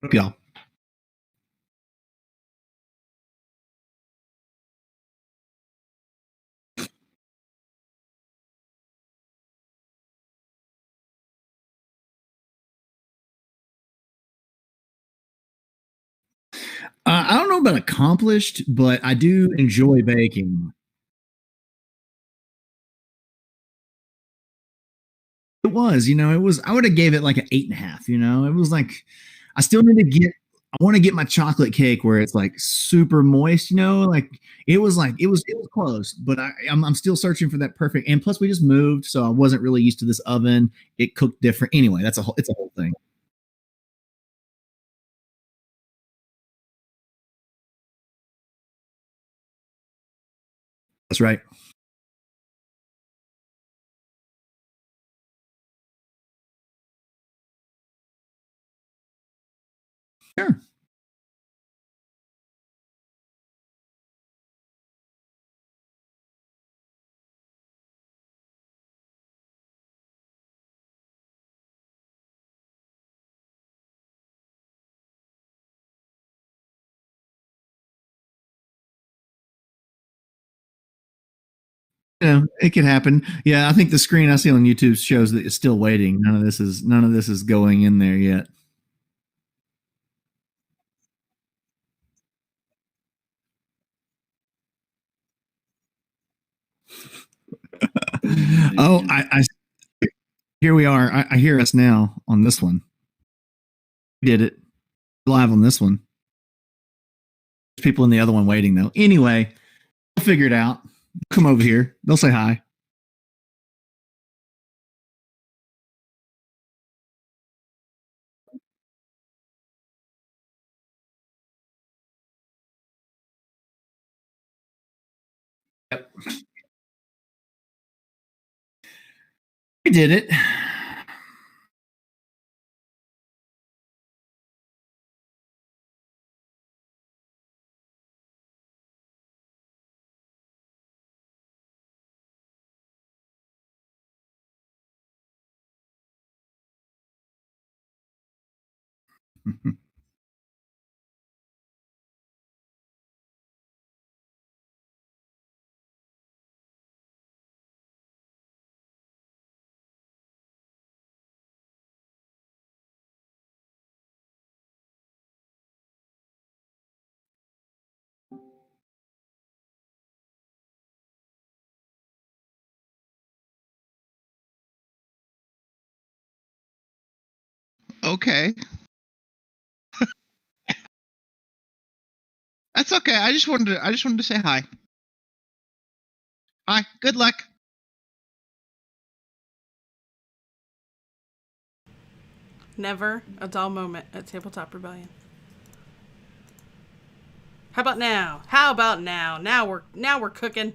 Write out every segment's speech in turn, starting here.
Y'all. I don't know about accomplished, but I do enjoy baking. It was, it was. I would have gave it like an 8.5. It was like I still need to get. I want to get my chocolate cake where it's like super moist. Like it was close, but I'm still searching for that perfect. And plus, we just moved, so I wasn't really used to this oven. It cooked different. Anyway, it's a whole thing. That's right. Sure. It can happen. Yeah, I think the screen I see on YouTube shows that it's still waiting. None of this is going in there yet. Oh, I here we are. I hear us now on this one. We did it live on this one. There's people in the other one waiting though. Anyway, we'll figure it out. Come over here. They'll say hi. Yep. We did it. Okay. That's okay. I just wanted to say hi. Hi. Good luck. Never a dull moment at Tabletop Rebellion. How about now? How about now? Now we're cooking.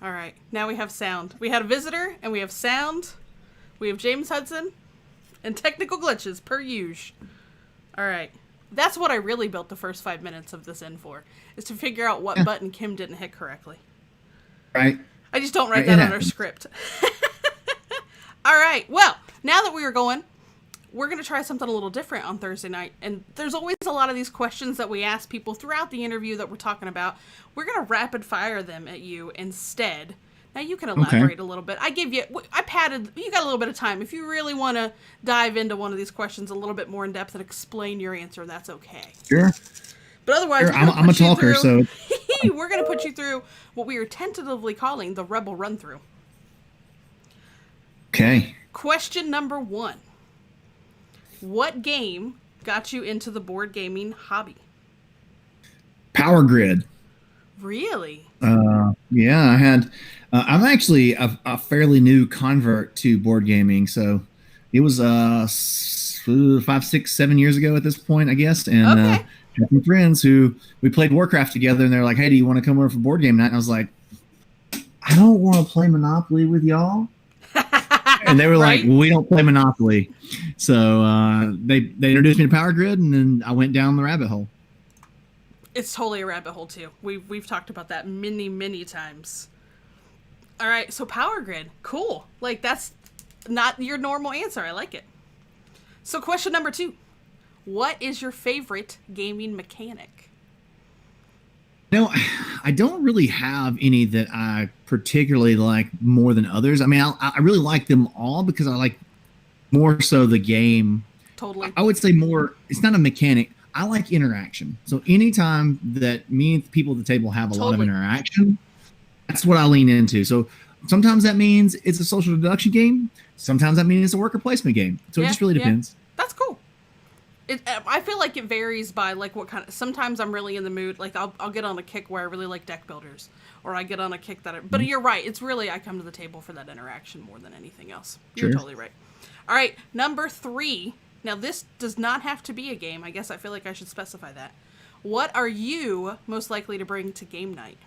All right. Now we have sound. We had a visitor and we have sound. We have James Hudson and technical glitches per usual. All right. That's what I really built the first 5 minutes of this in for, is to figure out what button Kim didn't hit correctly. Right. I just don't write that on our script. All right. Well, now that we are going, we're going to try something a little different on Thursday night. And there's always a lot of these questions that we ask people throughout the interview that we're talking about. We're going to rapid fire them at you instead. Now you can elaborate a little bit. You got a little bit of time. If you really want to dive into one of these questions a little bit more in depth and explain your answer, that's okay. Sure. But otherwise, sure. I'm a talker, so we're going to put you through what we are tentatively calling the Rebel Run Through. Okay. Question number 1. What game got you into the board gaming hobby? Power Grid. Really? Yeah, I had. I'm actually a fairly new convert to board gaming, so it was 5, 6, 7 years ago at this point, I guess. And Okay. had some friends who we played Warcraft together, and they're like, "Hey, do you want to come over for board game night?" And I was like, "I don't want to play Monopoly with y'all." And they were Right? like, "We don't play Monopoly." So they introduced me to Power Grid, and then I went down the rabbit hole. It's totally a rabbit hole too. We've talked about that many times. All right, so Power Grid, cool. Like, that's not your normal answer. I like it. So question number 2. What is your favorite gaming mechanic? No, I don't really have any that I particularly like more than others. I mean, I really like them all because I like more so the game. Totally. I would say more, it's not a mechanic. I like interaction. So anytime that me and people at the table have a lot of interaction, that's what I lean into. So sometimes that means it's a social deduction game. Sometimes that means it's a worker placement game. So it just really depends. That's cool. I feel like it varies by like what kind of. Sometimes I'm really in the mood. Like I'll get on a kick where I really like deck builders, or I get on a kick that. But you're right. It's really I come to the table for that interaction more than anything else. You're totally right. All right, number 3. Now this does not have to be a game. I guess I feel like I should specify that. What are you most likely to bring to game night?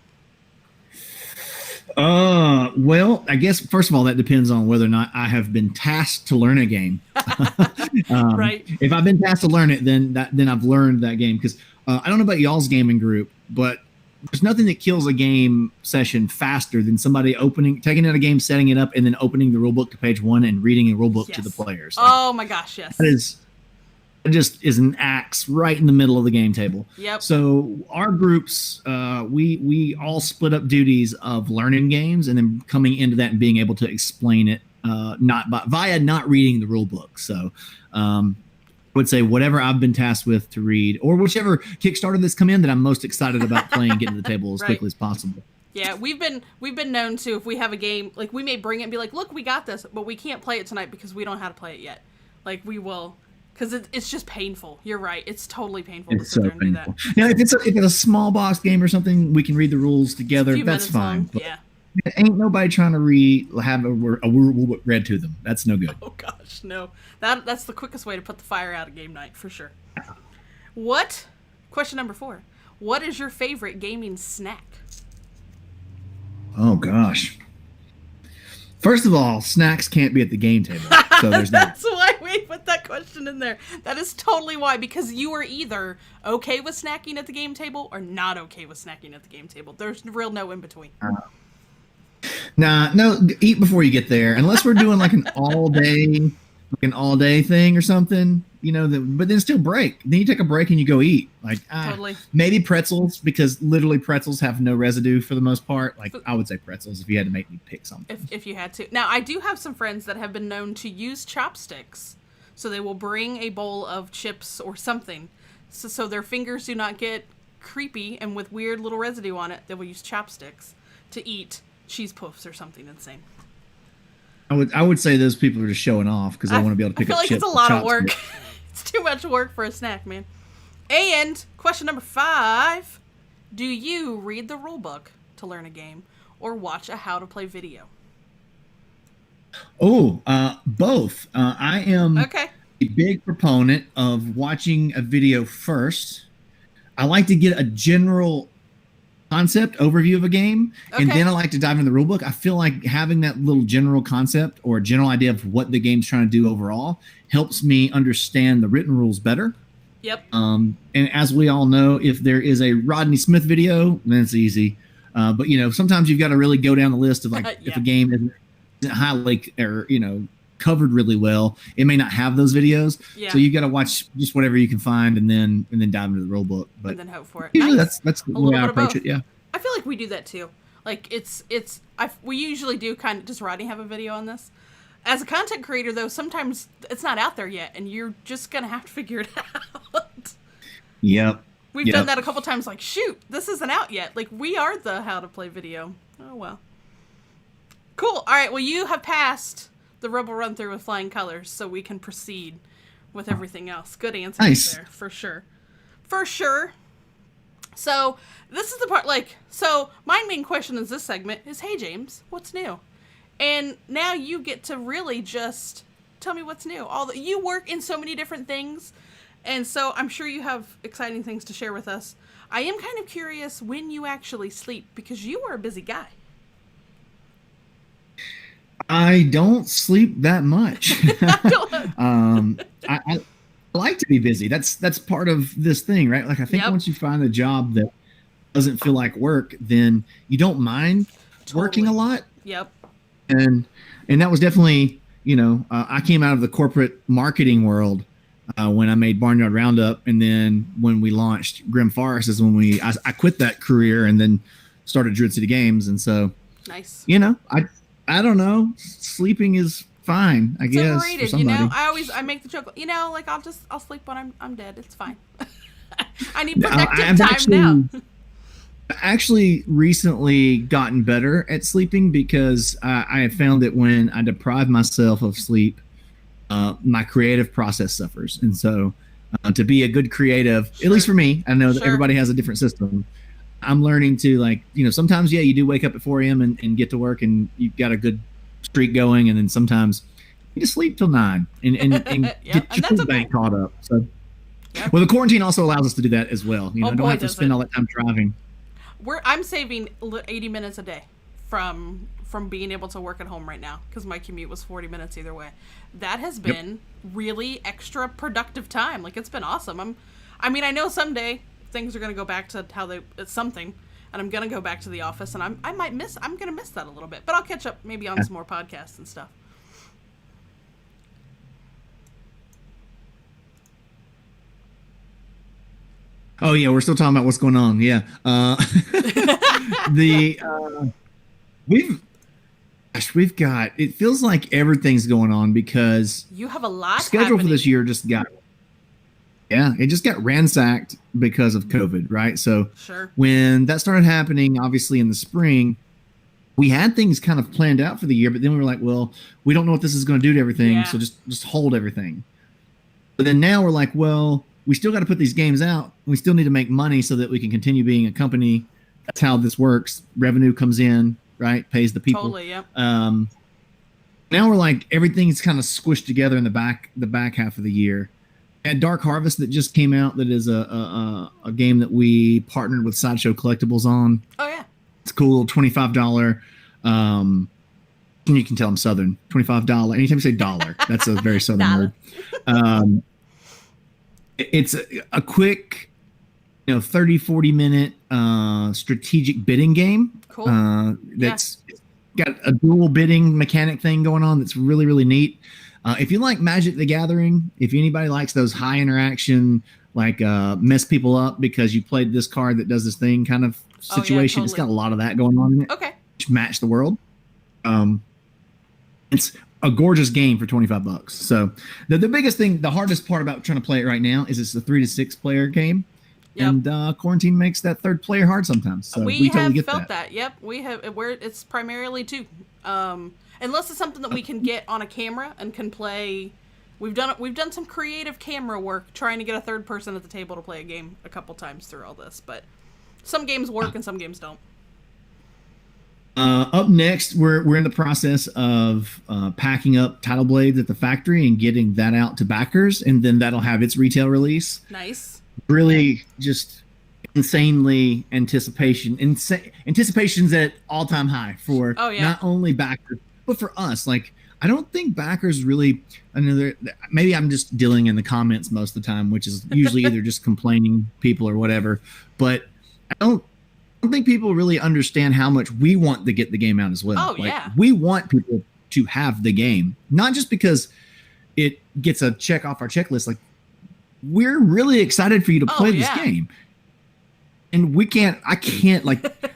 Well, I guess first of all, that depends on whether or not I have been tasked to learn a game. Right. If I've been tasked to learn it, then I've learned that game. Because I don't know about y'all's gaming group, but there's nothing that kills a game session faster than somebody taking out a game, setting it up, and then opening the rulebook to page 1 and reading a rulebook to the players. Oh my gosh, yes. It just is an axe right in the middle of the game table. Yep. So our groups, we all split up duties of learning games and then coming into that and being able to explain it via not reading the rule book. So I would say whatever I've been tasked with to read, or whichever Kickstarter that's come in that I'm most excited about playing, getting to the table as quickly as possible. Yeah, we've been known to, if we have a game, like we may bring it and be like, look, we got this, but we can't play it tonight because we don't know how to play it yet. Like we will. Because it's just painful. You're right. It's totally painful to sit there and do that. Now, if it's a small box game or something, we can read the rules together. That's fine. Yeah. Ain't nobody trying to have a rule book read to them. That's no good. Oh gosh, no. That's the quickest way to put the fire out at game night for sure. Question number 4. What is your favorite gaming snack? Oh gosh. First of all, snacks can't be at the game table. So there's That's why we put that question in there. That is totally why, because you are either okay with snacking at the game table or not okay with snacking at the game table. There's real no in between. No, eat before you get there. Unless we're doing like an all day thing or something, but then still break. Then you take a break and you go eat. Like totally. Maybe pretzels, because literally pretzels have no residue for the most part. Like I would say pretzels if you had to make me pick something. If you had to. Now I do have some friends that have been known to use chopsticks. So they will bring a bowl of chips or something. So their fingers do not get creepy and with weird little residue on it. They will use chopsticks to eat cheese puffs or something insane. I would say those people are just showing off because they want to be able to pick up chips. I feel like it's a lot of work. It's too much work for a snack, man. And question number 5. Do you read the rule book to learn a game or watch a how to play video? Oh, both. I am a big proponent of watching a video first. I like to get a general concept overview of a game, and then I like to dive into the rule book. I feel like having that little general concept or general idea of what the game's trying to do overall helps me understand the written rules better. Yep. And as we all know, if there is a Rodney Smith video, then it's easy. But sometimes you've got to really go down the list of like if a game isn't highly or covered really well, it may not have those videos. Yeah. So you've got to watch just whatever you can find and then dive into the rule book. But and then hope for it. Usually that's the way I approach it. Yeah. I feel like we do that too. Like we usually do kind of. Does Rodney have a video on this? As a content creator though, sometimes it's not out there yet and you're just going to have to figure it out. Yep. We've done that a couple times, like, shoot, this isn't out yet. Like, we are the how to play video. Oh, well. Cool. All right, well, you have passed the Rebel Run Through with flying colors, so we can proceed with everything else. Good answer there, for sure. For sure. So, this is the part, so my main question in this segment is, hey, James, what's new? And now you get to really just tell me what's new. You work in so many different things, and so I'm sure you have exciting things to share with us. I am kind of curious when you actually sleep, because you are a busy guy. I don't sleep that much. I like to be busy. That's part of this thing, right? Like I think once you find a job that doesn't feel like work, then you don't mind working a lot. Yep. And that was definitely, I came out of the corporate marketing world when I made Barnyard Roundup, and then when we launched Grim Forest is when I quit that career and then started Druid City Games. And so, nice. I don't know. Sleeping is fine, I guess. Overrated, for somebody. I make the joke, like I'll sleep when I'm dead. It's fine. I need productive time now. I actually recently gotten better at sleeping because I have found that when I deprive myself of sleep, my creative process suffers. And so to be a good creative, at least for me, I know that everybody has a different system. I'm learning to sometimes, you do wake up at 4 a.m. and get to work and you've got a good streak going. And then sometimes you just sleep till 9 and get your bank caught up. So, well, the quarantine also allows us to do that as well. I don't have to spend all that time driving. I'm saving 80 minutes a day from being able to work at home right now because my commute was 40 minutes either way. That has been really extra productive time. It's been awesome. I know someday things are going to go back to how it's something, and I'm going to go back to the office, and I'm going to miss that a little bit, but I'll catch up maybe on some more podcasts and stuff. Oh yeah, we're still talking about what's going on. Yeah, we've got. It feels like everything's going on because you have a lot. Schedule for this year just got. Yeah, it just got ransacked because of COVID, right? So when that started happening, obviously in the spring, we had things kind of planned out for the year, but then we were like, well, we don't know what this is going to do to everything, so just hold everything. But then now we're like, well, we still got to put these games out. We still need to make money so that we can continue being a company. That's how this works. Revenue comes in, right? Pays the people. Totally, yeah. Now we're like, everything's kind of squished together in the back half of the year. And Dark Harvest that just came out, that is a game that we partnered with Sideshow Collectibles on. Oh yeah. It's cool, $25. You can tell I'm Southern. $25. Anytime you say dollar, that's a very Southern word. It's a quick, 30, 40 minute strategic bidding game. Cool. That's got a dual bidding mechanic thing going on that's really, really neat. If you like Magic the Gathering, if anybody likes those high interaction, mess people up because you played this card that does this thing kind of situation, It's got a lot of that going on in it. Okay. Match the world. It's a gorgeous game for $25. So the biggest thing, the hardest part about trying to play it right now is it's a 3 to 6 player game. Yep. And quarantine makes that third player hard sometimes. So we totally get felt that. Yep, we have. It's primarily 2. Unless it's something that we can get on a camera and can play. We've done some creative camera work trying to get a third person at the table to play a game a couple times through all this, but some games work and some games don't. Up next, we're in the process of packing up Tidal Blades at the factory and getting that out to backers, and then that'll have its retail release. Nice. Really, just insanely anticipation's at all-time high for not only backers but for us. I don't think backers really. I know maybe I'm just dealing in the comments most of the time, which is usually either just complaining people or whatever. But I don't think people really understand how much we want to get the game out as well. Oh, We want people to have the game, not just because it gets a check off our checklist. We're really excited for you to play this game. And I can't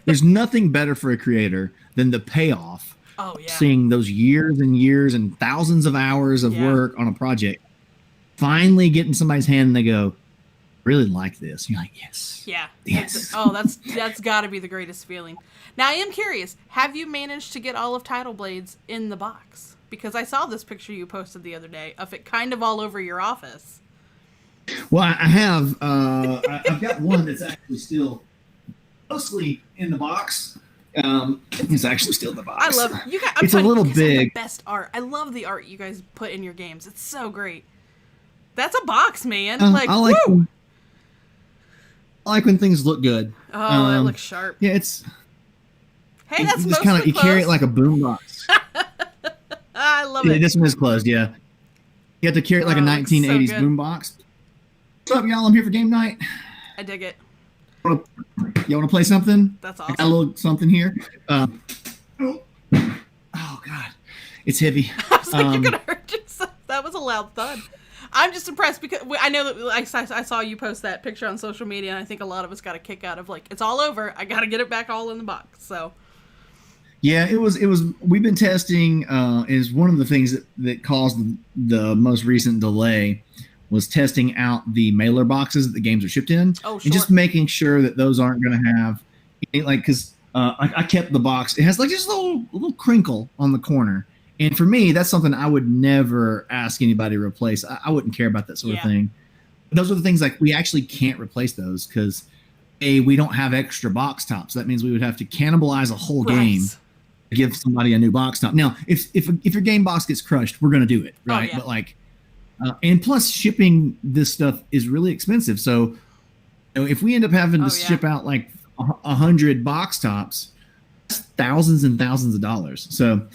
there's nothing better for a creator than the payoff. Oh, yeah. Seeing those years and years and thousands of hours of work on a project, finally getting somebody's hand and they go, really like this. You're like, yes. Yeah. Yes. That's got to be the greatest feeling. Now, I am curious, have you managed to get all of Tidal Blades in the box? Because I saw this picture you posted the other day of it kind of all over your office. Well, I have. I've got one that's actually still mostly in the box. It's actually still in the box. I love you guys. It's a little big. The best art. I love the art you guys put in your games. It's so great. That's a box, man. I like when things look good. Oh, it looks sharp. Yeah, it's. Hey, that's just mostly you carry it like a boombox. I love it. This one is closed. Yeah, you have to carry it like a 1980s boombox. What's up, y'all? I'm here for game night. I dig it. Y'all want to play something? That's awesome. I got a little something here. Oh God, it's heavy. I was like, you're gonna hurt yourself. That was a loud thud. I'm just impressed because I know that I saw you post that picture on social media, and I think a lot of us got a kick out of like, it's all over. I got to get it back all in the box. So. Yeah, it was. We've been testing. Is one of the things that caused the most recent delay was testing out the mailer boxes that the games are shipped in, and just making sure that those aren't going to have because I kept the box. It has like just a little crinkle on the corner, and for me, that's something I would never ask anybody to replace. I wouldn't care about that sort of thing. But those are the things like we actually can't replace those because we don't have extra box tops. That means we would have to cannibalize a whole game. Give somebody a new box top. Now, if your game box gets crushed, we're going to do it, right? But like, and plus shipping this stuff is really expensive. So, if we end up having to ship out like 100 box tops, that's thousands and thousands of dollars. So,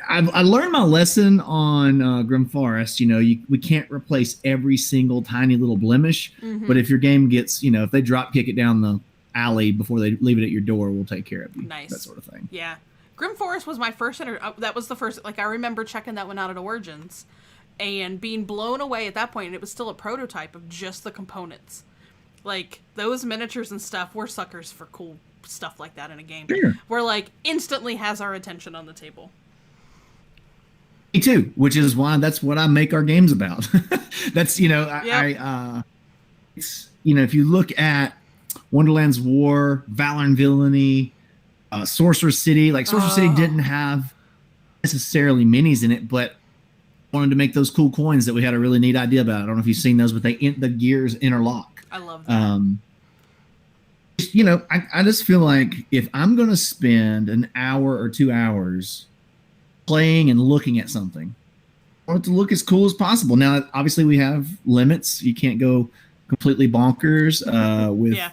I learned my lesson on Grim Forest. We can't replace every single tiny little blemish, but if your game gets, if they drop kick it down the alley before they leave it at your door, we'll take care of you. Nice. That sort of thing. Yeah. Grim Forest was my first that was the first, like I remember checking that one out at Origins and being blown away at that point, and it was still a prototype of just the components. Like those miniatures and stuff, we're suckers for cool stuff like that in a game. Sure. Where like instantly has our attention on the table. Me too, which is why that's what I make our games about. That's it's if you look at Wonderland's War, Valor and Villainy, Sorcerer City. Like Sorcerer City didn't have necessarily minis in it, but wanted to make those cool coins that we had a really neat idea about. I don't know if you've seen those, but the gears interlock. I love that. I just feel like if I'm going to spend an hour or 2 hours playing and looking at something, I want it to look as cool as possible. Now, obviously, we have limits. You can't go completely bonkers with. Yeah.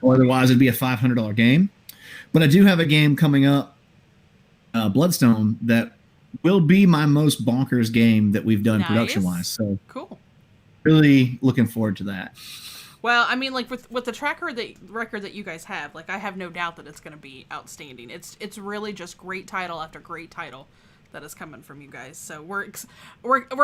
Or otherwise, it'd be a $500 game. But I do have a game coming up, Bloodstone, that will be my most bonkers game that we've done production-wise. So cool. Really looking forward to that. Well, I mean, like with the record that you guys have, like I have no doubt that it's going to be outstanding. It's really just great title after great title that is coming from you guys. So we're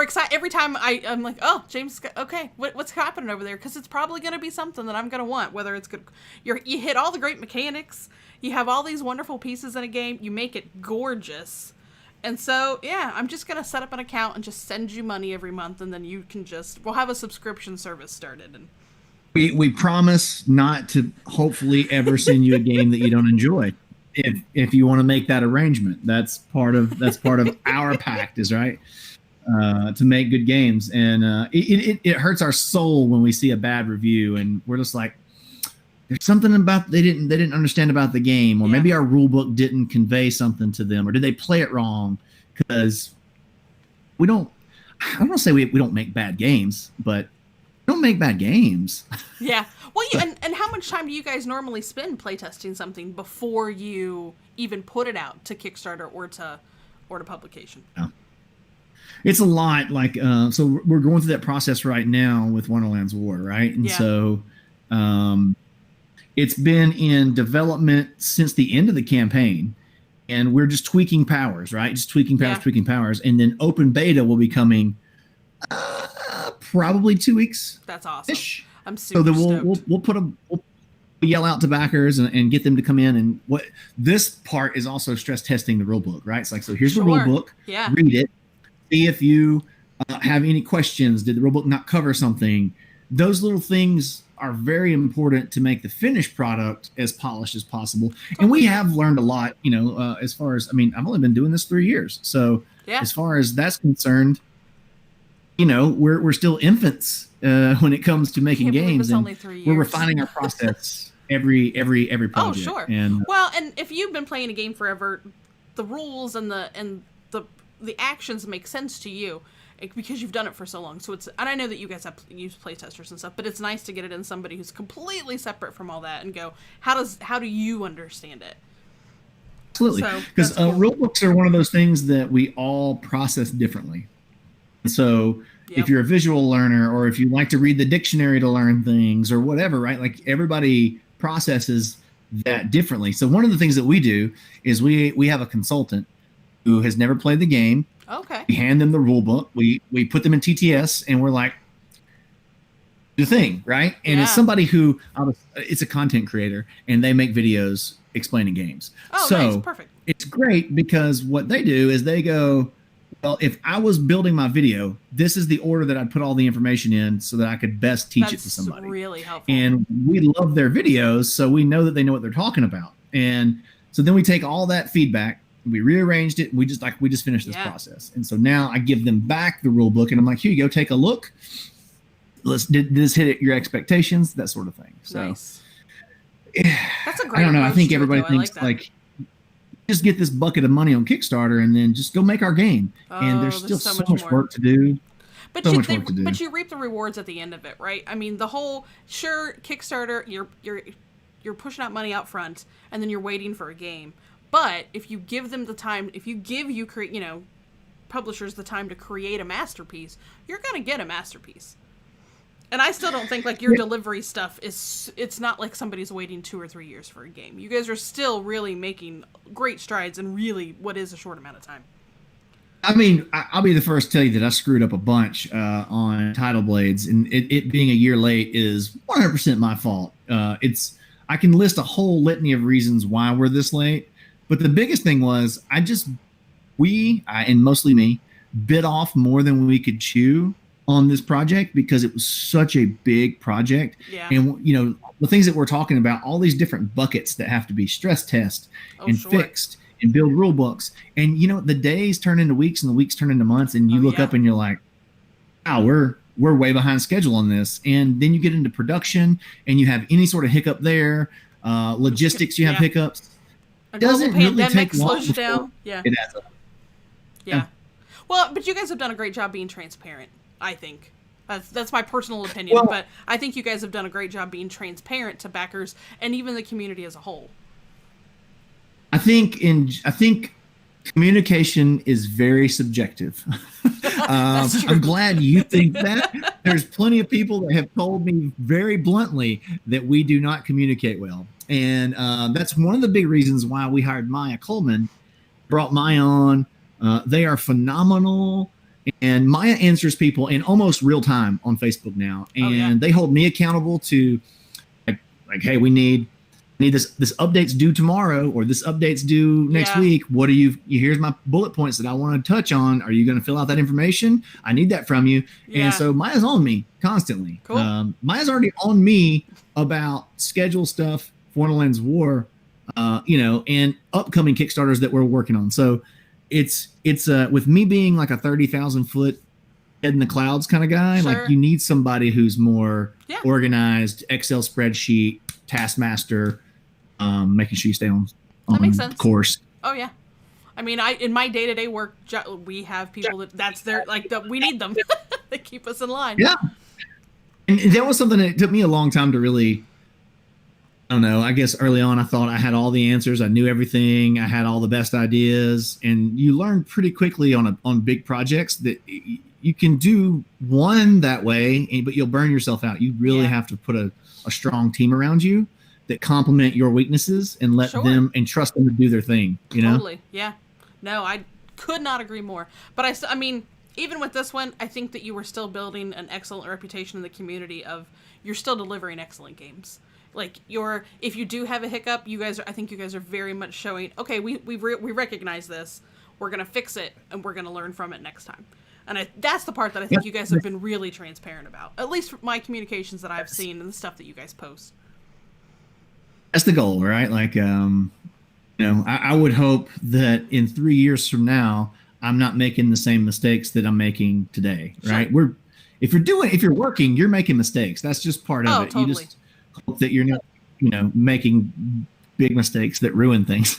excited every time I'm like, oh, James, okay, what's happening over there? Because it's probably going to be something that I'm going to want. Whether it's good, you hit all the great mechanics, you have all these wonderful pieces in a game, you make it gorgeous, and so yeah, I'm just going to set up an account and just send you money every month, and then you can we'll have a subscription service started. And we promise not to hopefully ever send you a game that you don't enjoy. If you want to make that arrangement, that's part of our pact, is right to make good games, and it hurts our soul when we see a bad review and we're just like, there's something about they didn't understand about the game, or maybe our rule book didn't convey something to them, or did they play it wrong? Because I don't want to say we don't make bad games, but we don't make bad games. Yeah. Well, and how much time do you guys normally spend playtesting something before you even put it out to Kickstarter or to publication? Yeah. It's a lot. Like, so we're going through that process right now with Wonderland's War, right? And so it's been in development since the end of the campaign, and we're just tweaking powers, right? Just tweaking powers, and then open beta will be coming probably 2 weeks. That's awesome. I'm super stoked. We'll yell out to backers and get them to come in. And what this part is also stress testing the rule book, right? It's like, so here's the rule book. Yeah. Read it. See if you have any questions. Did the rule book not cover something? Those little things are very important to make the finished product as polished as possible. And we have learned a lot, as far as, I've only been doing this 3 years. So as far as that's concerned, we're still infants when it comes to making games, and we're refining our process every project. Oh, sure. And if you've been playing a game forever, the rules and the actions make sense to you because you've done it for so long. So and I know that you guys have used playtesters and stuff, but it's nice to get it in somebody who's completely separate from all that and go, how do you understand it? Absolutely, because rule books are one of those things that we all process differently. So if you're a visual learner, or if you like to read the dictionary to learn things or whatever, right? Like everybody processes that differently. So one of the things that we do is we have a consultant who has never played the game, Okay. We hand them the rule book. We put them in TTS, and we're like, the thing, right? And it's somebody who it's a content creator, and they make videos explaining games. Oh, so nice. Perfect. It's great because what they do is they go, well, if I was building my video, this is the order that I'd put all the information in so that I could best teach it to somebody. That's really helpful. And we love their videos, so we know that they know what they're talking about. And so then we take all that feedback, we rearranged it. We just finished this process. And so now I give them back the rule book, and I'm like, here you go, take a look. Did this hit your expectations? That sort of thing. So nice. That's a great. I don't know. I think everybody thinks like just get this bucket of money on Kickstarter and then just go make our game. And there's still so much work to do. But you reap the rewards at the end of it, right? I mean, the whole Kickstarter, you're pushing out money out front, and then you're waiting for a game. But if you give them the time, if you give publishers the time to create a masterpiece, you're gonna get a masterpiece. And I still don't think like your delivery stuff it's not like somebody's waiting 2 or 3 years for a game. You guys are still really making great strides in really what is a short amount of time. I mean, I'll be the first to tell you that I screwed up a bunch on Tidal Blades, and it being a year late is 100% my fault. I can list a whole litany of reasons why we're this late, but the biggest thing was and mostly me, bit off more than we could chew on this project because it was such a big project. Yeah. And the things that we're talking about, all these different buckets that have to be stress test fixed and build rule books. And the days turn into weeks and the weeks turn into months, and you look up and you're like, wow, we're way behind schedule on this. And then you get into production and you have any sort of hiccup there, logistics, you have hiccups. A global pandemic slows you down. Yeah. It adds up. Yeah. Well, but you guys have done a great job being transparent, I think. That's my personal opinion, but I think you guys have done a great job being transparent to backers and even the community as a whole. I think communication is very subjective. I'm glad you think that. There's plenty of people that have told me very bluntly that we do not communicate well. And that's one of the big reasons why we hired Maya Coleman, brought Maya on. They are phenomenal. And Maya answers people in almost real time on Facebook now. And they hold me accountable to like, hey, we need this update's due tomorrow, or this update's due next week. What here's my bullet points that I want to touch on. Are you going to fill out that information? I need that from you. And so Maya's on me constantly. Cool. Maya's already on me about schedule stuff for Wonderland's War, and upcoming Kickstarters that we're working on. So it's with me being like a 30,000 foot head in the clouds kind of guy, like you need somebody who's more organized, Excel spreadsheet, taskmaster, making sure you stay on course. Oh yeah. I mean, in my day-to-day work, we have people that's their, we need them. They keep us in line. Yeah. And that was something that took me a long time to really, I don't know, I guess early on I thought I had all the answers. I knew everything. I had all the best ideas. And you learn pretty quickly on big projects that you can do one that way, but you'll burn yourself out. You really have to put a strong team around you that complement your weaknesses and let them and trust them to do their thing. Totally. Yeah. No, I could not agree more. But I mean, even with this one, I think that you were still building an excellent reputation in the community of you're still delivering excellent games. Like if you do have a hiccup, I think you guys are very much showing, okay, we recognize this, we're going to fix it, and we're going to learn from it next time. And that's the part that I think you guys have been really transparent about, at least for my communications that I've seen and the stuff that you guys post. That's the goal, right? Like, I would hope that in 3 years from now, I'm not making the same mistakes that I'm making today, right? Sure. If you're working, you're making mistakes. That's just part of it. Totally. You just hope that you're not, making big mistakes that ruin things.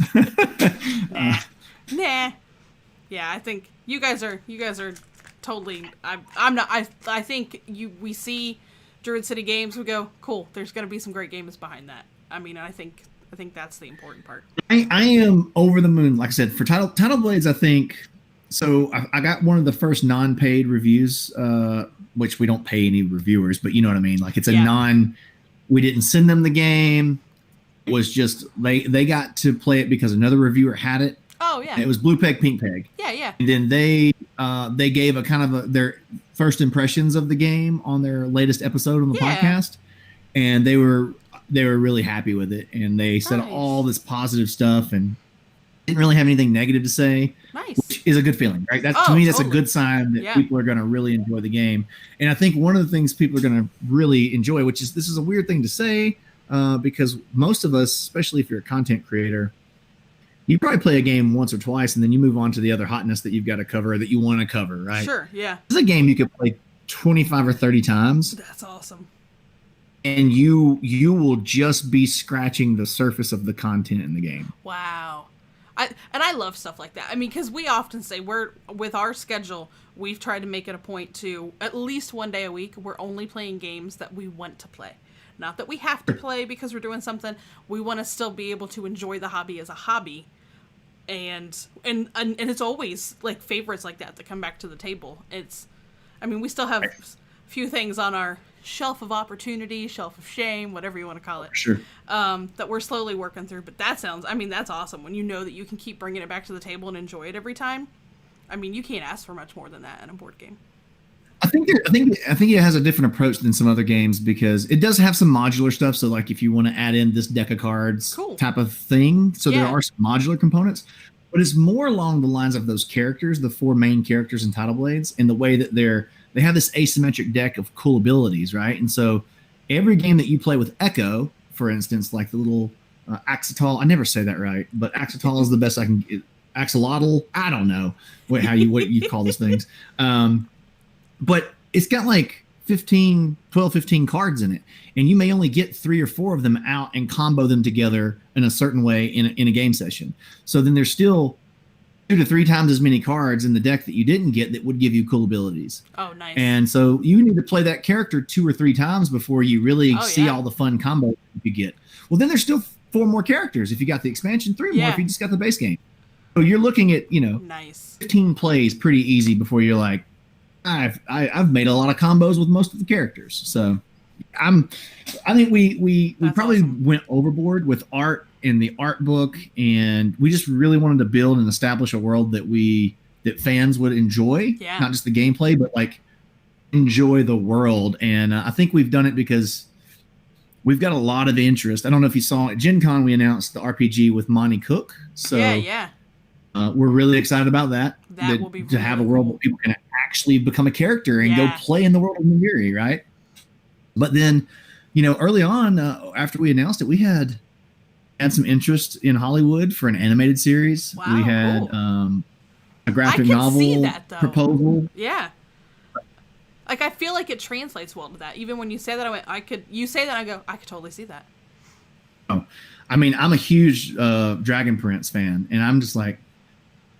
Nah. Yeah, I think you guys are totally. I'm not. I think we see Druid City Games. We go, cool. There's going to be some great games behind that. I mean, I think that's the important part. I am over the moon. Like I said, for Tidal Blades, I think. So I got one of the first non-paid reviews, which we don't pay any reviewers, but you know what I mean. Like it's a we didn't send them the game. It was just they got to play it because another reviewer had it. Oh yeah. And it was Blue Peg, Pink Peg. Yeah, yeah. And then they gave a kind of their first impressions of the game on their latest episode on the podcast, and they were really happy with it, and they said all this positive stuff and didn't really have anything negative to say. Nice. Which is a good feeling, right? To me, that's a good sign that people are going to really enjoy the game. And I think one of the things people are going to really enjoy, which is, this is a weird thing to say, because most of us, especially if you're a content creator, you probably play a game once or twice and then you move on to the other hotness that you've got to cover or that you want to cover, right? Sure, yeah. It's a game you could play 25 or 30 times. That's awesome. And you will just be scratching the surface of the content in the game. Wow. I love stuff like that. I mean, because we often say with our schedule, we've tried to make it a point to at least one day a week, we're only playing games that we want to play. Not that we have to play because we're doing something. We want to still be able to enjoy the hobby as a hobby. And it's always like favorites like that come back to the table. We still have a few things on our shelf of opportunity, shelf of shame, whatever you want to call it. Sure. That we're slowly working through. But that's awesome when you know that you can keep bringing it back to the table and enjoy it every time. I mean, you can't ask for much more than that in a board game. I think it has a different approach than some other games because it does have some modular stuff. So like if you want to add in this deck of cards type of thing, so there are some modular components, but it's more along the lines of those characters, the 4 main characters in Tidal Blades, and the way that they have this asymmetric deck of cool abilities, right? And so every game that you play with Echo, for instance, like the little Axolotl, I never say that right, but Axolotl is the best I can get. Axolotl, I don't know what you call those things. But it's got like 15 cards in it. And you may only get 3 or 4 of them out and combo them together in a certain way in a game session. So then there's still 2 to 3 times as many cards in the deck that you didn't get that would give you cool abilities. Oh, nice. And so you need to play that character 2 or 3 times before you really see all the fun combos you get. Well, then there's still 4 more characters if you got the expansion, 3 more if you just got the base game. So you're looking at, 15 plays pretty easy before you're like, I've made a lot of combos with most of the characters. So I think we probably went overboard with art in the art book, and we just really wanted to build and establish a world that fans would enjoy, not just the gameplay, but like enjoy the world. And I think we've done it because we've got a lot of interest. I don't know if you saw at Gen Con, we announced the RPG with Monty Cook. So we're really excited about that. That will be to have a world where people can actually become a character and go play in the world of Nagiri, right? But then, early on, after we announced it, we had some interest in Hollywood for an animated series. Wow, we had a graphic novel proposal. Yeah. Like, I feel like it translates well to that. Even when you say that, you say that, I go, I could totally see that. Oh, I mean, I'm a huge Dragon Prince fan, and I'm just like,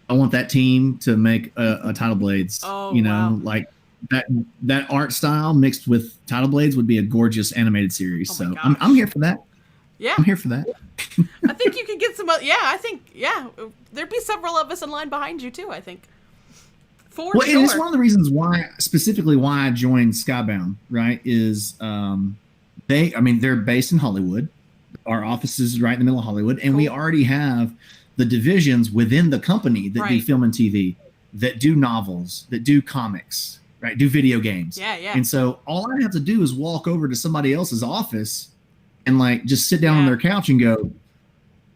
I want that team to make a Tidal Blades. Oh, like that art style mixed with Tidal Blades would be a gorgeous animated series. So I'm here for that. Yeah, I'm here for that. I think you could get some. There'd be several of us in line behind you too. I think. Sure. And it's one of the reasons why I joined Skybound. Right? Is they're based in Hollywood. Our office is right in the middle of Hollywood, and we already have the divisions within the company that do film and TV, that do novels, that do comics, right? Do video games. Yeah. And so all I have to do is walk over to somebody else's office and like just sit down on their couch and go,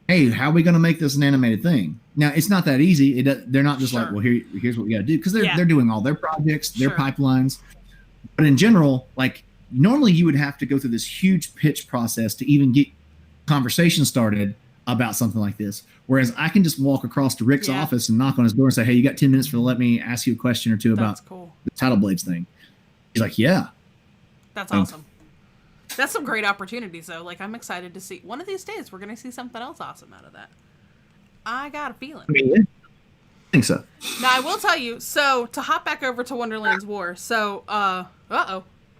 hey, how are we going to make this an animated thing? Now, it's not that easy. They're not just like, well, here's what we got to do. Because they're doing all their projects, their pipelines. But in general, like normally you would have to go through this huge pitch process to even get conversation started about something like this. Whereas I can just walk across to Rick's office and knock on his door and say, hey, you got 10 minutes to let me ask you a question or two about the Tidal Blades thing. He's like, yeah. That's awesome. That's some great opportunities, though. Like, I'm excited to see. One of these days, we're going to see something else awesome out of that. I got a feeling. I think so. Now, I will tell you, so, to hop back over to Wonderland's War, so,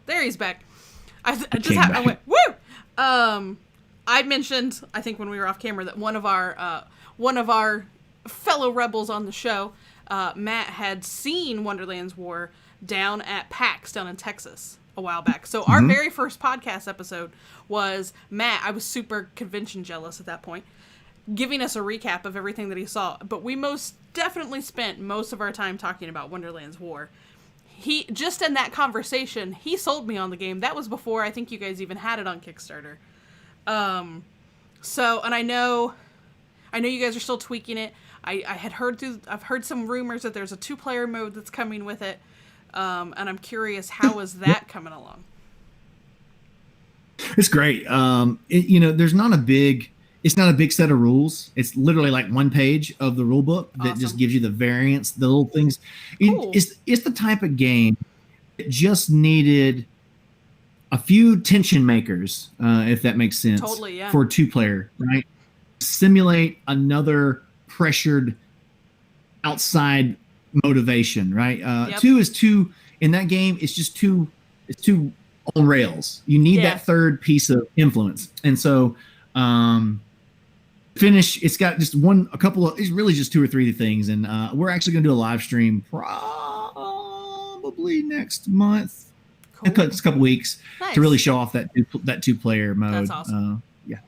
there he's back. I went, woo! I mentioned, I think when we were off camera, that one of our fellow rebels on the show, Matt, had seen Wonderland's War down at PAX down in Texas a while back. So our very first podcast episode was Matt. I was super convention jealous at that point. giving us a recap of everything that he saw. But we most definitely spent most of our time talking about Wonderland's War. He, just in that conversation, he sold me on the game. That was before I think you guys even had it on Kickstarter. So, and I know you guys are still tweaking it. I've heard some rumors that there's a 2-player mode that's coming with it. And I'm curious, how is that coming along? It's great. There's not a big set of rules. It's literally like one page of the rule book that just gives you the variants, the little things. Cool. It's the type of game that just needed a few tension makers, if that makes sense. Totally, yeah. For a 2-player, right? Simulate another pressured outside motivation, right? Yep. 2 is too in that game. It's too on rails. You need that third piece of influence, and so finish. It's got just it's really just 2 or 3 things, and we're actually going to do a live stream probably next month. Cool. It's a couple weeks to really show off that 2-player mode. That's awesome. Yeah.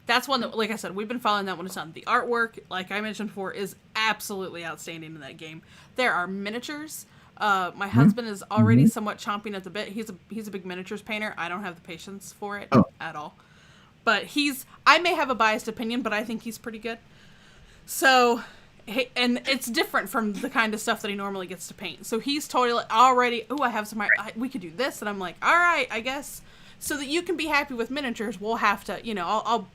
That's one that, like I said, we've been following that one a ton. The artwork, like I mentioned before, is absolutely outstanding in that game. There are miniatures. My husband is already somewhat chomping at the bit. He's a big miniatures painter. I don't have the patience for it at all. But I may have a biased opinion, but I think he's pretty good. So, and it's different from the kind of stuff that he normally gets to paint. So he's totally already, I have some, we could do this. And I'm like, all right, I guess. So that you can be happy with miniatures, we'll have to,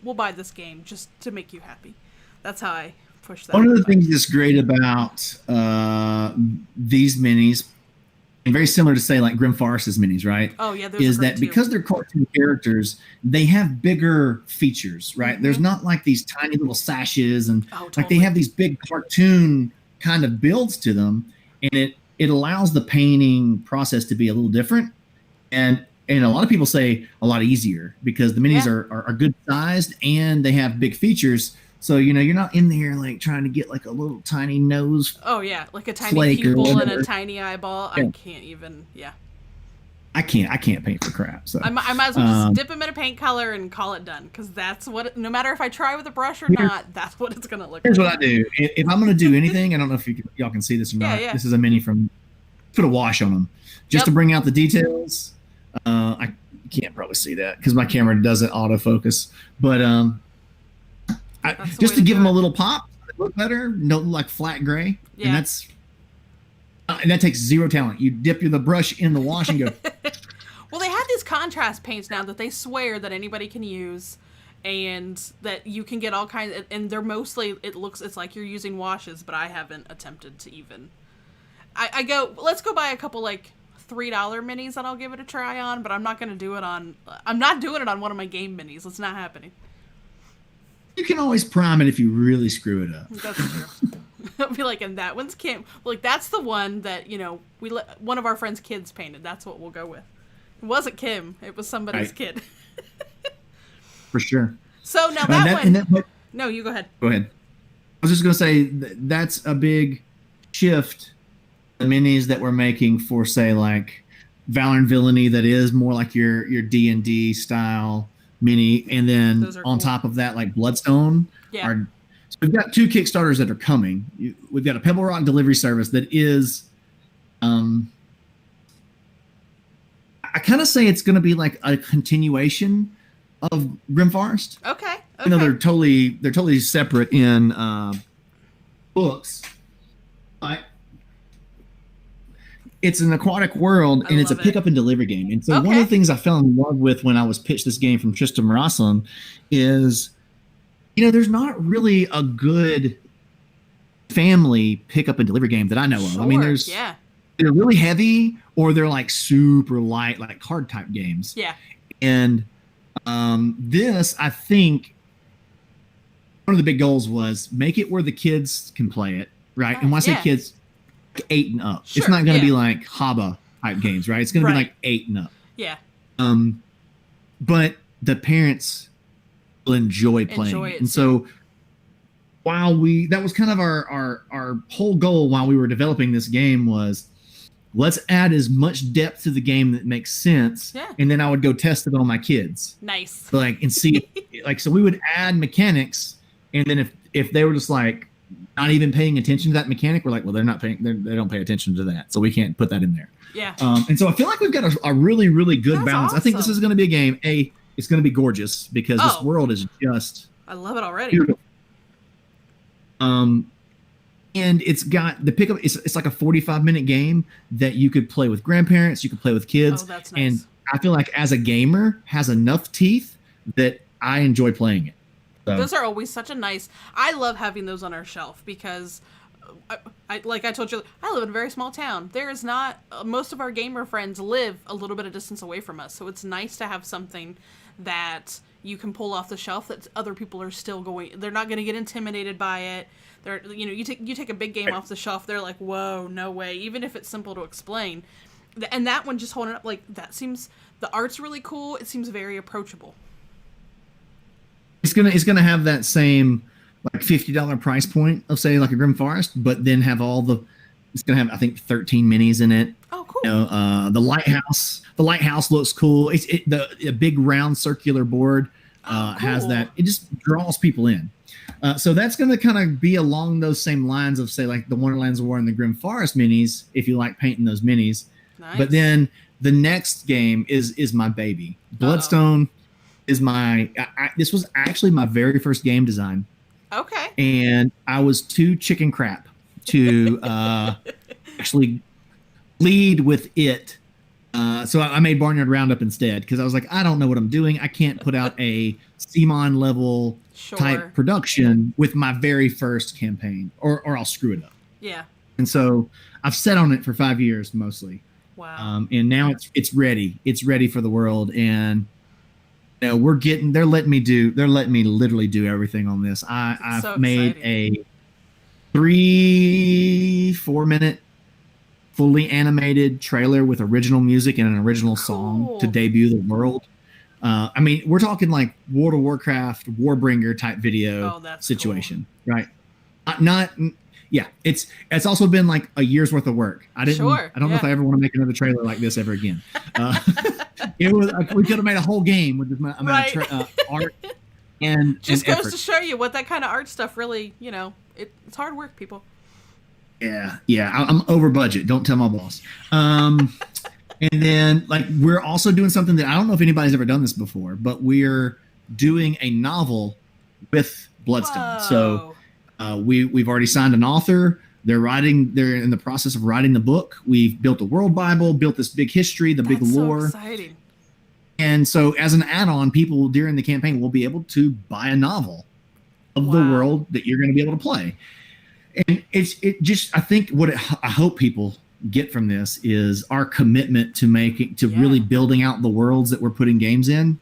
we'll buy this game just to make you happy. That's how I push that. One of the things that's great about these minis, and very similar to say like Grim Forest's minis, right? Oh yeah, is that because they're cartoon characters, they have bigger features, right? Mm-hmm. There's not like these tiny little sashes and like they have these big cartoon kind of builds to them, and it allows the painting process to be a little different, and a lot of people say a lot easier because the minis are good sized and they have big features. So, you're not in there like trying to get like a little tiny nose. Oh, yeah. Like a tiny pupil and a tiny eyeball. Yeah. I can't even. Yeah. I can't paint for crap. So I might as well just dip them in a paint color and call it done. Because that's what, no matter if I try with a brush or not, that's what it's going to look here's like. Here's what I do. If I'm going to do anything, I don't know if y'all can see this or not. Yeah. This is a mini from, put a wash on them just to bring out the details. I can't probably see that because my camera doesn't autofocus. But just to give them a little pop, they look better. No, like flat gray, and that takes zero talent. You dip the brush in the wash and go. Well, they have these contrast paints now that they swear that anybody can use, and that you can get all kinds. And they're mostly it's like you're using washes, but I haven't attempted to even. Let's go buy a couple like $3 minis that I'll give it a try on, but I'm not going to do it on. I'm not doing it on one of my game minis. It's not happening. You can always prime it if you really screw it up. That's true. I'll be like, and that one's Kim. Like that's the one that one of our friends' kids painted. That's what we'll go with. It wasn't Kim. It was somebody's kid. For sure. So now that one. No, you go ahead. Go ahead. I was just going to say that's a big shift. The minis that we're making for, say, like Valor and Villainy, that is more like your D&D style mini, and then on top of that, like Bloodstone. Yeah. So we've got 2 Kickstarters that are coming. We've got a Pebble Rock delivery service that is, I kind of say it's going to be like a continuation of Grim Forest. Okay. They're totally separate in books. It's an aquatic world, and it's a pick-up and delivery game. And so one of the things I fell in love with when I was pitched this game from Tristan Maraslin is, there's not really a good family pick-up and delivery game that I know of. I mean, they're really heavy, or they're like super light, like card-type games. Yeah. And this, I think, one of the big goals was make it where the kids can play it, right? And when I say kids, 8 and up. Sure, it's not going to be like Haba type games, right? It's going to be like 8 and up. Yeah. But the parents will enjoy playing it. And so while that was kind of our whole goal while we were developing this game was, let's add as much depth to the game that makes sense. Yeah. And then I would go test it on my kids. Nice. And see, so we would add mechanics, and then if if they were just like not even paying attention to that mechanic, we're like, well, they don't pay attention to that, so we can't put that in there. Yeah. And so I feel like we've got a really, really good balance. Awesome. I think this is going to be a game. It's going to be gorgeous because this world is just. I love it already. Beautiful. And it's got the pickup. It's like a 45-minute game that you could play with grandparents. You could play with kids. Oh, that's nice. And I feel like as a gamer has enough teeth that I enjoy playing it. So. Those are always such a nice. I love having those on our shelf because, like I told you, I live in a very small town. There is not most of our gamer friends live a little bit of distance away from us, so it's nice to have something that you can pull off the shelf that other people are still going. They're not going to get intimidated by it. They're, you take a big game off the shelf. They're like, whoa, no way. Even if it's simple to explain, and that one just holding up like that seems. The art's really cool. It seems very approachable. It's gonna have that same like $50 price point of say like a Grim Forest, but then have it's gonna have I think 13 minis in it. Oh, cool. You know, the lighthouse looks cool. The big round circular board cool. Has that. It just draws people in. So that's gonna kind of be along those same lines of say like the Wonderlands of War and the Grim Forest minis if you like painting those minis. Nice. But then the next game is my baby. Bloodstone is this was actually my very first game design. Okay. And I was too chicken crap to actually lead with it. So I made Barnyard Roundup instead because I was like, I don't know what I'm doing. I can't put out a CMON level type production with my very first campaign or I'll screw it up. Yeah. And so I've sat on it for 5 years mostly. Wow. And now it's ready. It's ready for the world. And you know, they're letting me literally do everything on this. I've so made exciting. a 3-4 minute fully animated trailer with original music and an original song to debut the world. I mean, we're talking like World of Warcraft, Warbringer type video situation, cool. Right? Yeah, it's also been like a year's worth of work. I don't know if I ever want to make another trailer like this ever again. We could have made a whole game with this amount of art and just and goes effort. to show you what that kind of art stuff really, it's hard work, people. Yeah, I'm over budget. Don't tell my boss. And then like we're also doing something that I don't know if anybody's ever done this before, but we're doing a novel with Bloodstone. Whoa. So we've already signed an author. They're in the process of writing the book. We've built a world Bible, built this big history, big lore. So exciting. And so as an add-on, people during the campaign will be able to buy a novel of the world that you're going to be able to play. And I think I hope people get from this is our commitment to really building out the worlds that we're putting games in.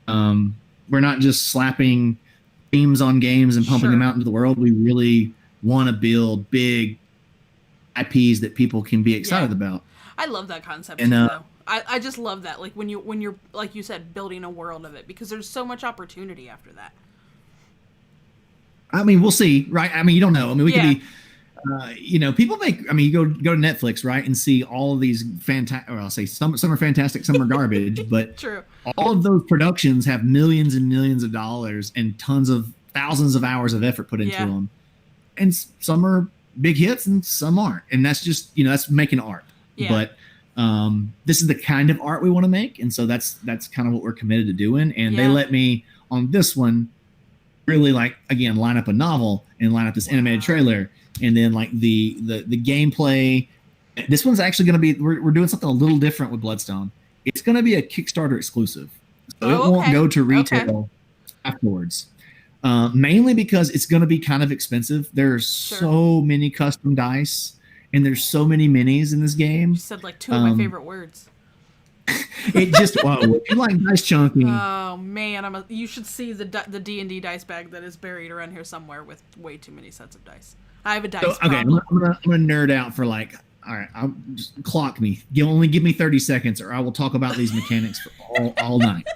We're not just slapping themes on games and pumping them out into the world. We really want to build big IPs that people can be excited about. I love that concept too, though. I just love that. Like when you're like you said, building a world of it, because there's so much opportunity after that. I mean, we'll see, right? I mean, you don't know. I mean, we could be, people make. I mean, you go to Netflix, right, and see all of these fantastic. Or I'll say some are fantastic, some are garbage, but True. All of those productions have millions and millions of dollars and thousands of hours of effort put into them, and some are big hits and some aren't, and that's just that's making art. Yeah. But this is the kind of art we want to make, and so that's kind of what we're committed to doing. And they let me on this one really line up a novel and line up this animated trailer, and then like the gameplay. This one's actually going to be we're doing something a little different with Bloodstone. It's going to be a Kickstarter exclusive, so it won't go to retail afterwards. Mainly because it's going to be kind of expensive. There's so many custom dice, and there's so many minis in this game. You said like two of my favorite words. It just if you like dice chunking. Oh man, you should see the D&D dice bag that is buried around here somewhere with way too many sets of dice. I have a dice problem. I'm gonna nerd out for all right, I'll just clock me. Only give me 30 seconds, or I will talk about these mechanics for all night.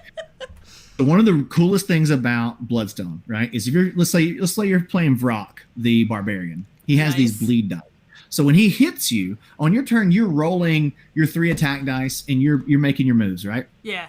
So one of the coolest things about Bloodstone, right, is if let's say you're playing Vrock, the barbarian. He has these bleed dice. So when he hits you on your turn, you're rolling your 3 attack dice and you're making your moves, right? Yeah.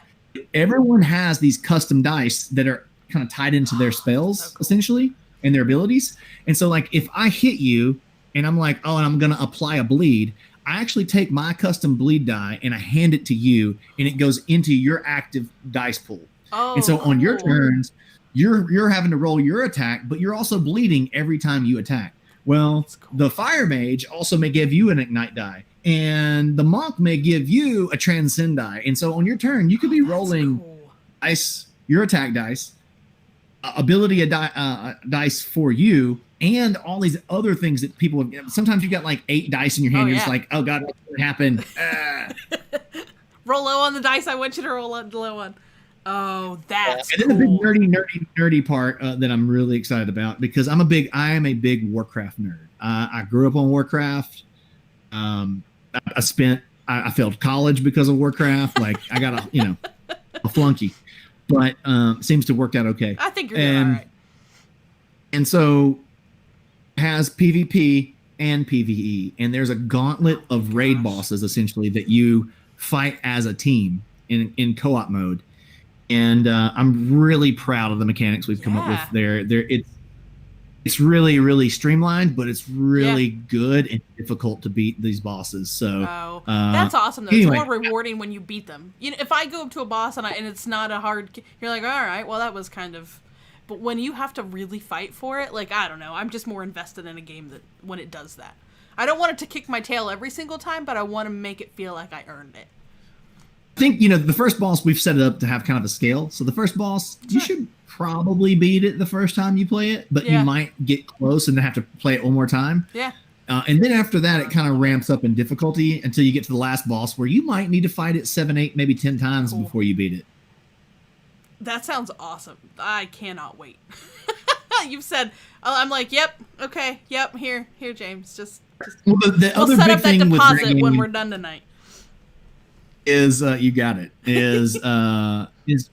Everyone has these custom dice that are kind of tied into their spells, essentially. and their abilities. And so like if I hit you and I'm like, oh, and I'm going to apply a bleed, I actually take my custom bleed die and I hand it to you, and it goes into your active dice pool. Oh, and so cool. on your turns, you're having to roll your attack, but you're also bleeding every time you attack. Well, cool. The fire mage also may give you an ignite die, and the monk may give you a transcend die. And so on your turn, you could be rolling dice, your attack dice, ability dice for you, and all these other things that people have. Sometimes you got like 8 dice in your hand. You're just like, oh god, what's going to happen? Roll low on the dice. I want you to roll low on. Oh, that's and then cool. the big nerdy part that I'm really excited about, because I am a big Warcraft nerd. I grew up on Warcraft. I failed college because of Warcraft. Like I got a flunky, but seems to work out okay. I think you're doing all right. And so has PvP and PvE, and there's a gauntlet of raid bosses essentially that you fight as a team in co-op mode. And I'm really proud of the mechanics we've come up with there. It's really, really streamlined, but it's really good and difficult to beat these bosses. So that's awesome, though. Anyway, it's more rewarding when you beat them. You know, if I go up to a boss and it's not a hard, you're like, all right, well, that was kind of. But when you have to really fight for it, like, I don't know, I'm just more invested in a game that when it does that. I don't want it to kick my tail every single time, but I want to make it feel like I earned it. I think, the first boss, we've set it up to have kind of a scale. So the first boss, you should probably beat it the first time you play it, but you might get close and then have to play it one more time. Yeah. And then after that, it kind of ramps up in difficulty until you get to the last boss, where you might need to fight it 7, 8, maybe 10 times before you beat it. That sounds awesome. I cannot wait. You've said, I'm like, yep, okay, yep, here, James. Just well, the we'll other set big up that thing deposit when we're done tonight. Is you got it. Is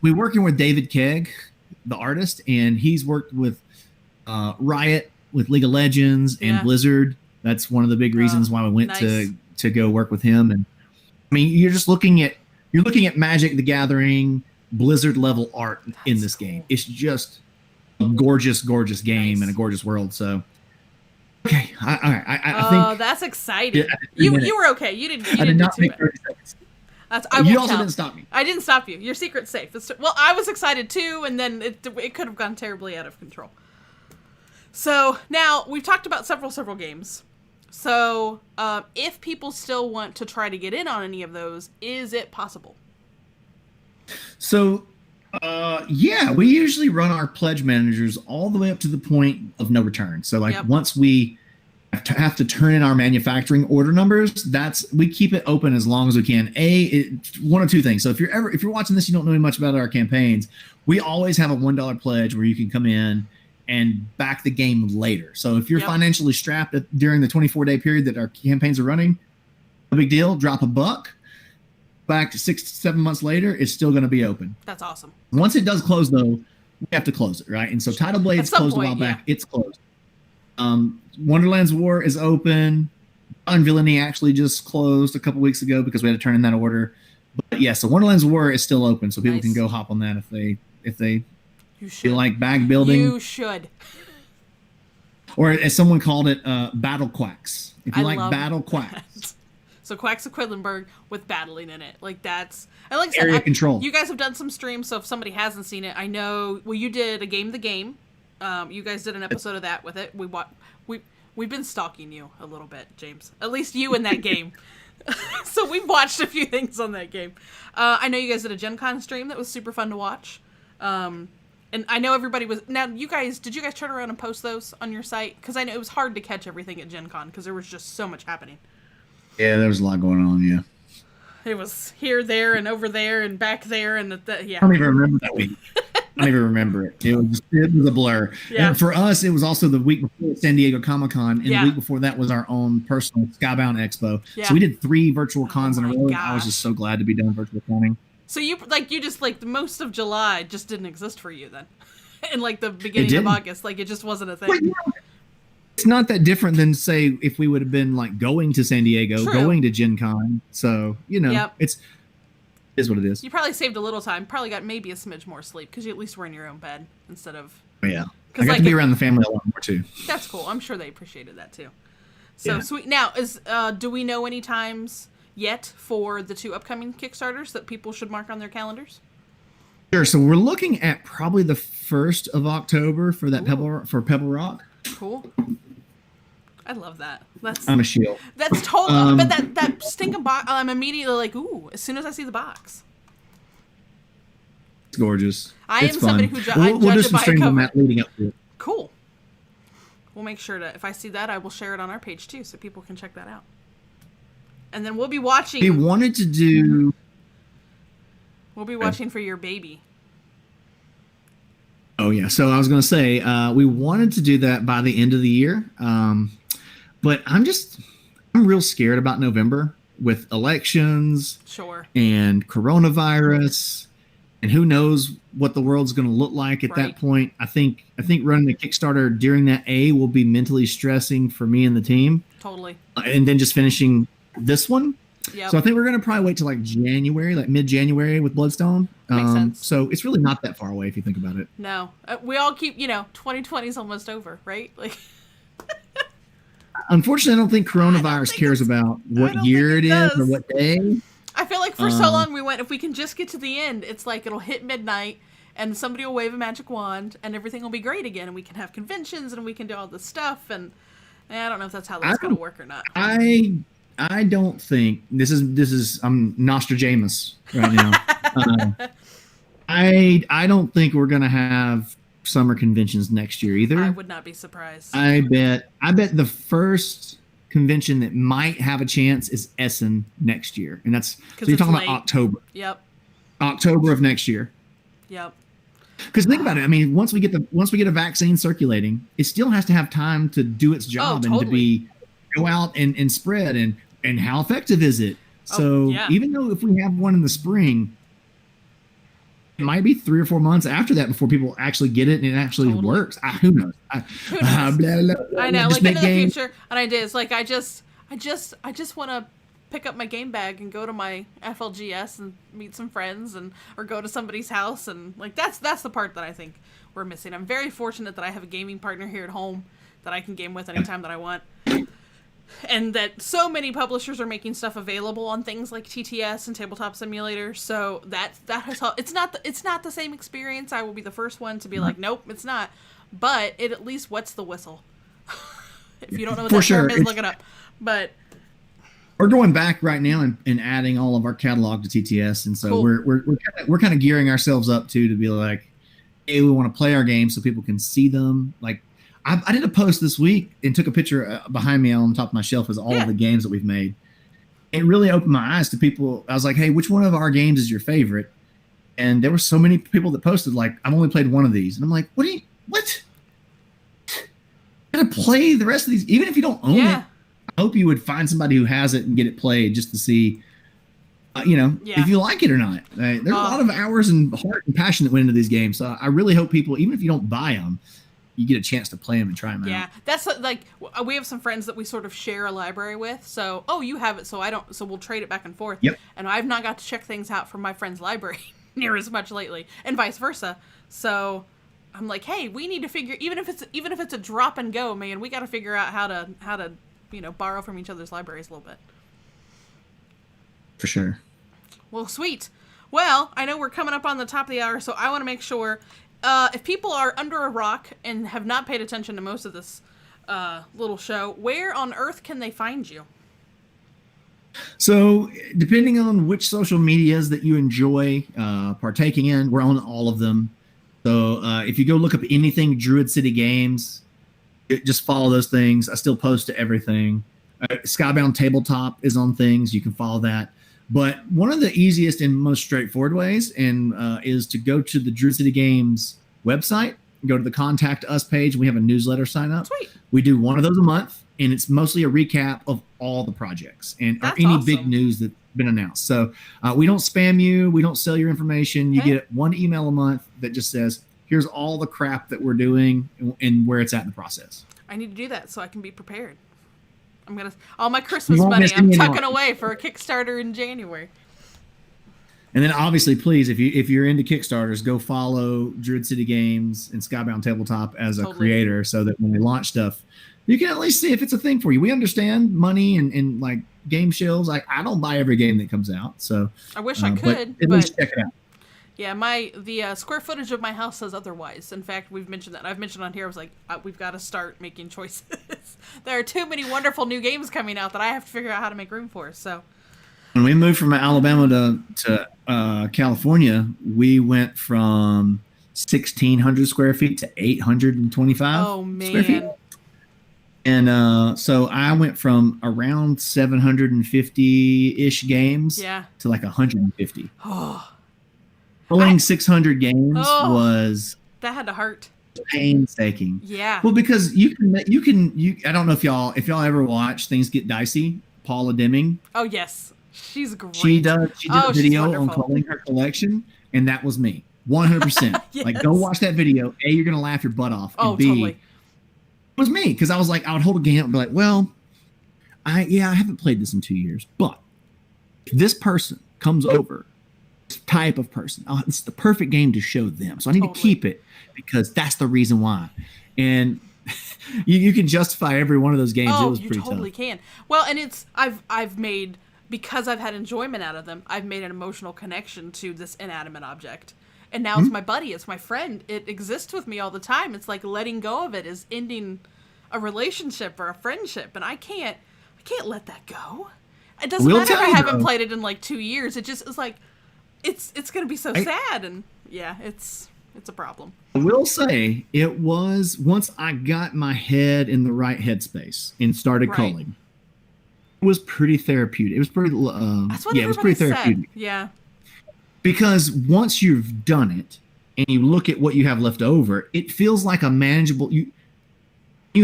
we working with David Kegg, the artist, and he's worked with Riot, with League of Legends, and Blizzard. That's one of the big reasons why we went to go work with him. And I mean, you're looking at Magic the Gathering, Blizzard level art in this game. It's just a gorgeous game and a gorgeous world. So okay, I think that's exciting. You were okay. You didn't. I did not do make too 30 seconds. You also didn't stop me. I didn't stop you. Your secret's safe. Well, I was excited too, and then it could have gone terribly out of control. So now we've talked about several games. So if people still want to try to get in on any of those, is it possible? So we usually run our pledge managers all the way up to the point of no return. So once we have to turn in our manufacturing order numbers, we keep it open as long as we can. One of two things. So if you're watching this, you don't know much about our campaigns, we always have a $1 pledge where you can come in and back the game later. So if you're financially strapped during the 24-day period that our campaigns are running, no big deal, drop $1. Back to 6 to 7 months later, it's still going to be open. That's awesome. Once it does close, though, we have to close it, right? And so Tidal Blades closed a while back. It's closed. Wonderland's War is open. Dawn Villainy actually just closed a couple weeks ago because we had to turn in that order. But yeah, so Wonderland's War is still open, so people can go hop on that if they feel like bag building. You should. Or as someone called it, Battle Quacks. If you like Battle Quacks. So Quacks of Quedlinburg with battling in it. Like that's... And like I said, area control. You guys have done some streams, so if somebody hasn't seen it, I know... Well, you did a Game the Game. You guys did an episode of that with it. We've been stalking you a little bit, James. At least you in that game. So we've watched a few things on that game. I know you guys did a Gen Con stream that was super fun to watch. And I know everybody was... Now, did you guys turn around and post those on your site? Because I know it was hard to catch everything at Gen Con because there was just so much happening. Yeah, there was a lot going on, yeah. It was here, there, and over there, and back there, and yeah. I don't even remember that week. I don't even remember it. It was a blur. Yeah. And for us, it was also the week before San Diego Comic-Con, and the week before that was our own personal Skybound Expo. Yeah. So we did 3 virtual cons in a row. I was just so glad to be done virtual conning. So you most of July just didn't exist for you then, and the beginning of August, it just wasn't a thing. Well, yeah. It's not that different than, say, if we would have been going to San Diego, going to Gen Con. So, it is what it is. You probably saved a little time. Probably got maybe a smidge more sleep because you at least were in your own bed instead of I got to be around the family a lot more too. That's cool. I'm sure they appreciated that too. So sweet. Now, do we know any times yet for the 2 upcoming Kickstarters that people should mark on their calendars? Sure. So we're looking at probably the 1st of October for that Pebble Rock. Cool. I love that. I'm a shield. That's totally. But that stinking box, I'm immediately like, ooh! As soon as I see the box, it's gorgeous. I am somebody who we'll do some streams on that leading up to it. Cool. We'll make sure to, if I see that, I will share it on our page too, so people can check that out. And then we'll be watching. We wanted to do. We'll be watching for your baby. Oh yeah. So I was going to say we wanted to do that by the end of the year, but I'm real scared about November with elections. Sure. And coronavirus. And who knows what the world's going to look like at that point. I think running a Kickstarter during that will be mentally stressing for me and the team. Totally. And then just finishing this one. Yep. So I think we're going to probably wait till like January, like mid-January with Bloodstone. Makes sense. So it's really not that far away if you think about it. No. We all keep, 2020 is almost over, right? Like. Unfortunately, I don't think coronavirus cares about what year it is or what day. I feel like for so long we went, if we can just get to the end, it's like it'll hit midnight and somebody will wave a magic wand and everything will be great again and we can have conventions and we can do all this stuff and I don't know if that's how that's going to work or not. I don't think this is I'm Nostradamus right now. I don't think we're going to have summer conventions next year either. I would not be surprised. I bet the first convention that might have a chance is Essen next year, and that's so you're talking about October. Yep. October of next year. Yep. Because think about it. I mean, once we get a vaccine circulating, it still has to have time to do its job and to go out and spread and how effective is it? So even though if we have one in the spring, it might be 3 or 4 months after that before people actually get it and it actually works. Who knows? Who knows? Blah, blah, blah, I know, like into the future, and ideas. Like I just want to pick up my game bag and go to my FLGS and meet some friends or go to somebody's house and like that's the part that I think we're missing. I'm very fortunate that I have a gaming partner here at home that I can game with anytime that I want. And that so many publishers are making stuff available on things like TTS and Tabletop Simulator, so that has helped. It's not the same experience. I will be the first one to be like, nope, it's not. But it at least wets the whistle. If you don't know what that term is, look it up. But we're going back right now and adding all of our catalog to TTS, and so we're kind of gearing ourselves up to be like, hey, we want to play our games so people can see them. Like I did a post this week and took a picture behind me on top of my shelf as all of the games that we've made. It really opened my eyes to people. I was like, hey, which one of our games is your favorite? And there were so many people that posted like, I've only played one of these. And I'm like, what? You gotta play the rest of these, even if you don't own it. I hope you would find somebody who has it and get it played just to see, if you like it or not. There's a lot of hours and heart and passion that went into these games. So I really hope people, even if you don't buy them, you get a chance to play them and try them out. Yeah, that's like, we have some friends that we sort of share a library with. So, you have it, so I don't. So we'll trade it back and forth. Yep. And I've not got to check things out from my friend's library near as much lately, and vice versa. So I'm like, hey, we need to figure, even if it's a drop and go, man, we got to figure out how to borrow from each other's libraries a little bit. For sure. Well, sweet. Well, I know we're coming up on the top of the hour, so I want to make sure. If people are under a rock and have not paid attention to most of this little show, where on earth can they find you? So, depending on which social medias that you enjoy partaking in, we're on all of them. So, if you go look up anything Druid City Games, just follow those things. I still post to everything. Skybound Tabletop is on things. You can follow that. But one of the easiest and most straightforward ways is to go to the Druid City Games website, go to the Contact Us page. We have a newsletter sign up. Sweet. We do one of those a month, and it's mostly a recap of all the projects and any big news that's been announced. So we don't spam you. We don't sell your information. You get one email a month that just says, here's all the crap that we're doing and where it's at in the process. I need to do that so I can be prepared. All my Christmas money I'm tucking away for a Kickstarter in January. And then obviously, please, if you're into Kickstarters, go follow Druid City Games and Skybound Tabletop as a creator, so that when we launch stuff, you can at least see if it's a thing for you. We understand money and like game shelves. Like, I don't buy every game that comes out, so I wish I could. But at least check it out. Yeah, the square footage of my house says otherwise. In fact, we've mentioned that. I've mentioned on here. I was like, we've got to start making choices. There are too many wonderful new games coming out that I have to figure out how to make room for. So, when we moved from Alabama to California, we went from 1,600 square feet to 825 square feet. And so I went from around 750-ish games to like 150. Pulling 600 games was that had to hurt. Painstaking. Yeah. Well, because you can. I don't know if y'all ever watch Things Get Dicey. Paula Deming. Oh yes, she's great. She did a video on culling her collection, and that was me. 100%. Yes. Like, go watch that video. A, you're gonna laugh your butt off. And B, totally. It was me, because I was like, I would hold a game and be like, well, I haven't played this in 2 years, but if this person comes over, this type of person, it's the perfect game to show them. So I need to keep it, because that's the reason why. And you can justify every one of those games. It was pretty tough. You totally can. Well, and I've made, because I've had enjoyment out of them, I've made an emotional connection to this inanimate object. And now it's my buddy, it's my friend. It exists with me all the time. It's like letting go of it is ending a relationship or a friendship, and I can't let that go. It doesn't matter if I haven't played it in like 2 years. It just is like it's gonna be so sad, and it's a problem. I will say, it was, once I got my head in the right headspace and started culling, it was pretty therapeutic. It was pretty it was pretty therapeutic. Yeah. Because once you've done it and you look at what you have left over, it feels like a manageable. You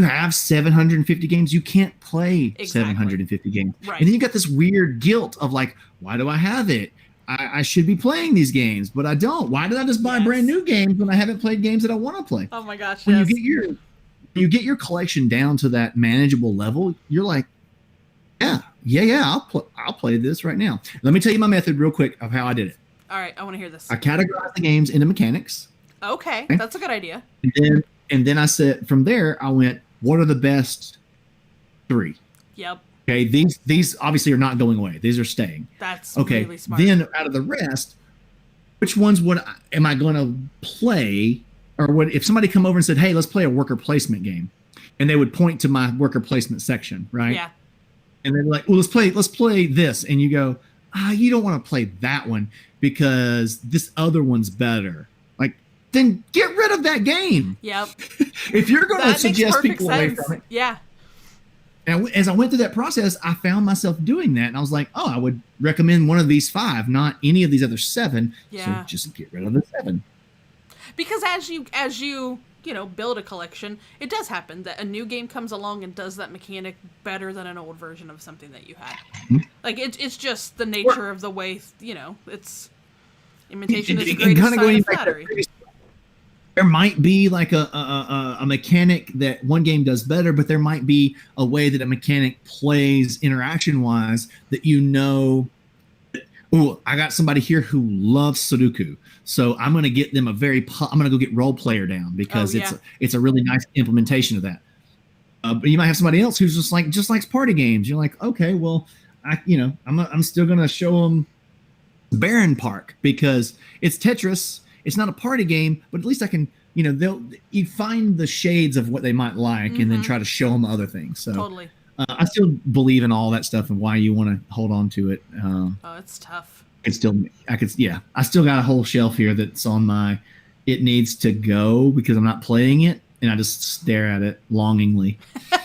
have 750 games. You can't play 750 games. Right. And then you got this weird guilt of like, why do I have it? I should be playing these games, but I don't. Why did I just buy brand new games when I haven't played games that I want to play? Oh my gosh. When you get your collection down to that manageable level, you're like, I'll play this right now. Let me tell you my method real quick of how I did it. All right, I want to hear this. I categorized the games into mechanics. Okay, that's a good idea. And then I said, from there, I went, what are the best 3? Yep. Okay, these obviously are not going away. These are staying. That's really smart. Then out of the rest, which ones am I going to play? Or if somebody come over and said, hey, let's play a worker placement game, and they would point to my worker placement section, right? Yeah. And they're like, well, let's play this. And you go, you don't want to play that one because this other one's better. Like, then get rid of that game. Yep. If you're going to suggest people away from it. Yeah. And as I went through that process, I found myself doing that. And I was like, I would recommend one of these 5, not any of these other 7. Yeah. So just get rid of the 7. Because as you build a collection, it does happen that a new game comes along and does that mechanic better than an old version of something that you had. Mm-hmm. Like, it's just the nature of the way, it's imitation is the greatest sign of flattery. There might be like a mechanic that one game does better, but there might be a way that a mechanic plays interaction-wise that I got somebody here who loves Sudoku. So I'm going to get them I'm going to go get Role Player down because it's a really nice implementation of that. But you might have somebody else who's just likes party games. You're like, okay, well, I'm still going to show them Baron Park because it's Tetris. It's not a party game, but at least I can, you find the shades of what they might like and then try to show them other things. So totally. I still believe in all that stuff and why you want to hold on to it. It's tough. I still got a whole shelf here that's on my, it needs to go because I'm not playing it. And I just stare at it longingly.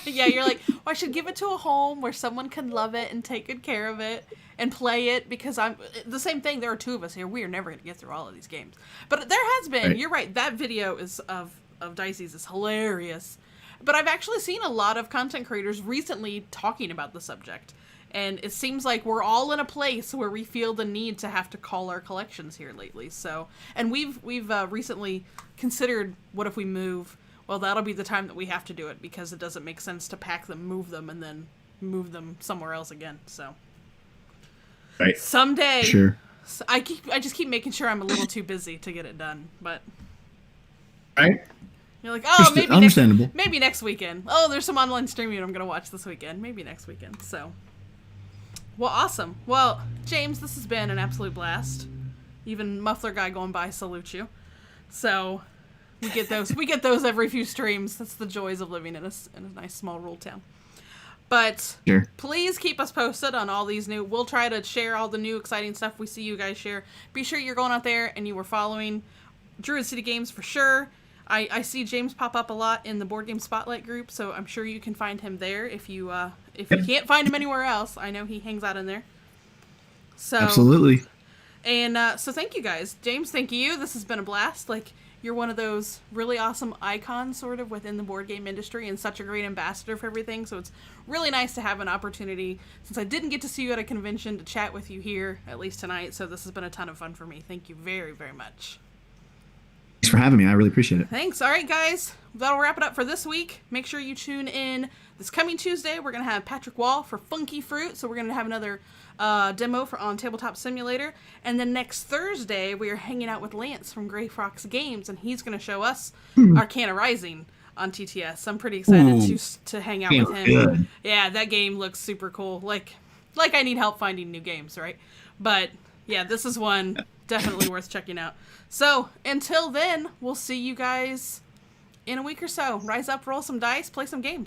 Yeah, you're like, well, I should give it to a home where someone can love it and take good care of it and play it because I'm the same thing. There are 2 of us here. We are never going to get through all of these games. But there has been, You're right. That video is of Dicey's is hilarious. But I've actually seen a lot of content creators recently talking about the subject. And it seems like we're all in a place where we feel the need to have to call our collections here lately. So, and we've recently considered, what if we move? Well, that'll be the time that we have to do it because it doesn't make sense to pack them, move them, and then move them somewhere else again. So, someday, So I just keep making sure I'm a little too busy to get it done, but right. You're like, oh, maybe understandable. Maybe next weekend. Oh, there's some online streaming I'm gonna watch this weekend. Maybe next weekend. So, well, awesome. Well, James, this has been an absolute blast. Even Muffler Guy going by salutes you. So, we get those every few streams. That's the joys of living in a nice small rural town. But sure. Please keep us posted on all these new. We'll try to share all the new exciting stuff we see you guys share. Be sure you're going out there and you were following Druid City Games for sure. I see James pop up a lot in the Board Game Spotlight group, so I'm sure you can find him there if you can't find him anywhere else. I know he hangs out in there. So absolutely. And so thank you guys. James, thank you. This has been a blast. Like, you're one of those really awesome icons sort of within the board game industry and such a great ambassador for everything. So it's really nice to have an opportunity, since I didn't get to see you at a convention, to chat with you here, at least tonight. So this has been a ton of fun for me. Thank you very, very much. Thanks for having me. I really appreciate it. Thanks. All right, guys. That'll wrap it up for this week. Make sure you tune in this coming Tuesday. We're going to have Patrick Wall for Funky Fruit. So we're going to have another demo on Tabletop Simulator. And then next Thursday, we are hanging out with Lance from Gray Fox Games, and he's going to show us Arcana Rising on TTS. I'm pretty excited to hang out with him. Good. Yeah, that game looks super cool. Like I need help finding new games, right? But yeah, this is one definitely worth checking out. So until then, we'll see you guys in a week or so. Rise up, roll some dice, play some games.